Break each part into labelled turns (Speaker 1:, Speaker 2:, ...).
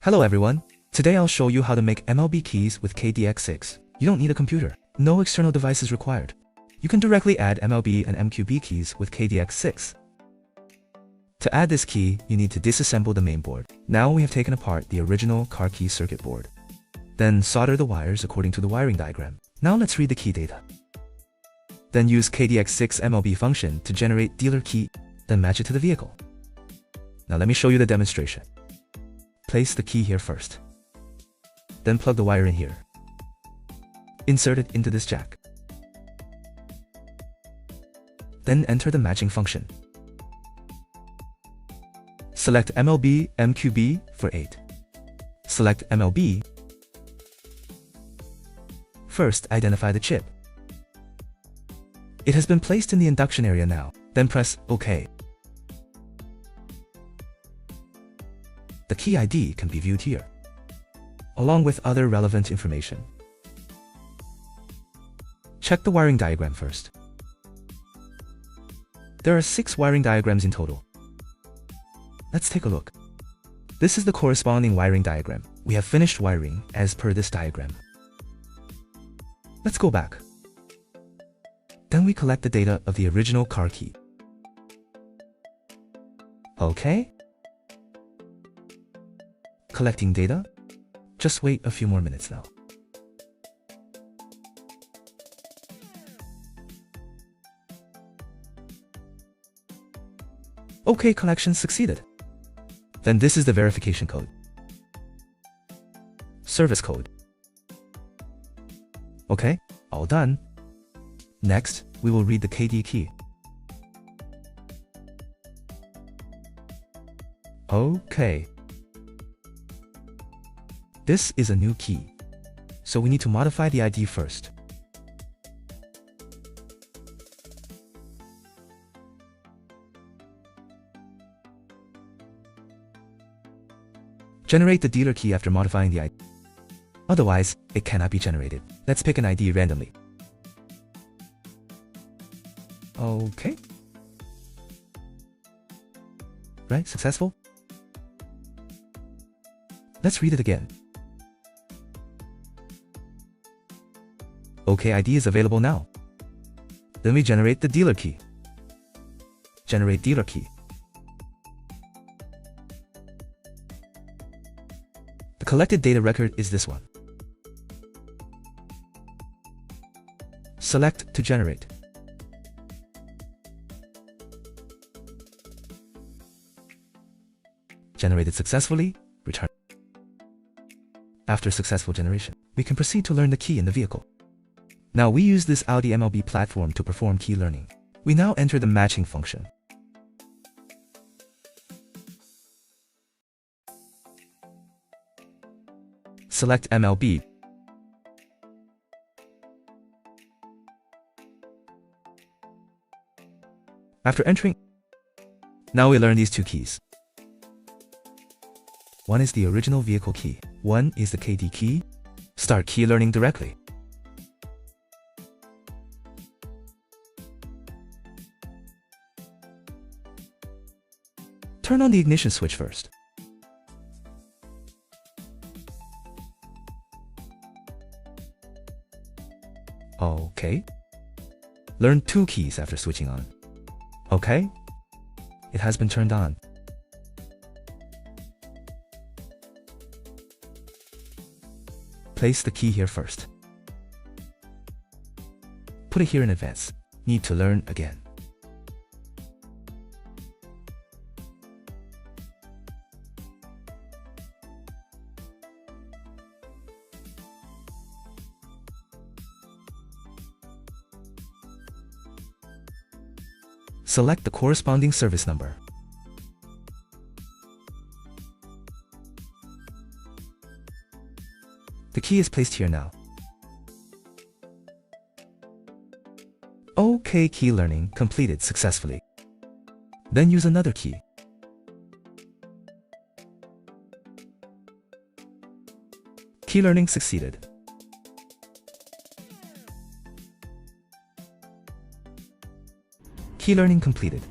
Speaker 1: Hello everyone, today I'll show you how to make MLB keys with KD-X6. You don't need a computer, no external device is required. You can directly add MLB and MQB keys with KD-X6. To add this key, you need to disassemble the main board. Now we have taken apart the original car key circuit board. Then solder the wires according to the wiring diagram. Now let's read the key data. Then use KD-X6 MLB function to generate dealer key, then match it to the vehicle. Now let me show you the demonstration. Place the key here first. Then plug the wire in here. Insert it into this jack. Then enter the matching function. Select MLB MQB for 8. Select MLB. First, identify the chip. It has been placed in the induction area now. Then press OK. The key ID can be viewed here, along with other relevant information. Check the wiring diagram first. There are 6 wiring diagrams in total. Let's take a look. This is the corresponding wiring diagram. We have finished wiring as per this diagram. Let's go back. Then we collect the data of the original car key. Okay. Collecting data. Just wait a few more minutes now. Okay, collection succeeded. Then this is the verification code. Service code. Okay, all done. Next, we will read the KD key. Okay. This is a new key, so we need to modify the ID first. Generate the dealer key after modifying the ID. Otherwise, it cannot be generated. Let's pick an ID randomly. Okay. Right, successful. Let's read it again. OK ID is available now. Then we generate the dealer key. Generate dealer key. The collected data record is this one. Select to generate. Generated successfully, return. After successful generation, we can proceed to learn the key in the vehicle. Now we use this Audi MLB platform to perform key learning. We now enter the matching function. Select MLB. After entering, now we learn these 2 keys. One is the original vehicle key. One is the KD key. Start key learning directly. Turn on the ignition switch first. Okay. Learn 2 keys after switching on. Okay. It has been turned on. Place the key here first. Put it here in advance. Need to learn again. Select the corresponding service number. The key is placed here now. OK, key learning completed successfully. Then use another key. Key learning succeeded. Key learning completed. .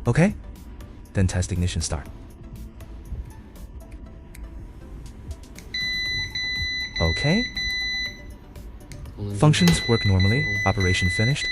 Speaker 1: Okay? Then test ignition start. Okay? Functions work normally, operation finished.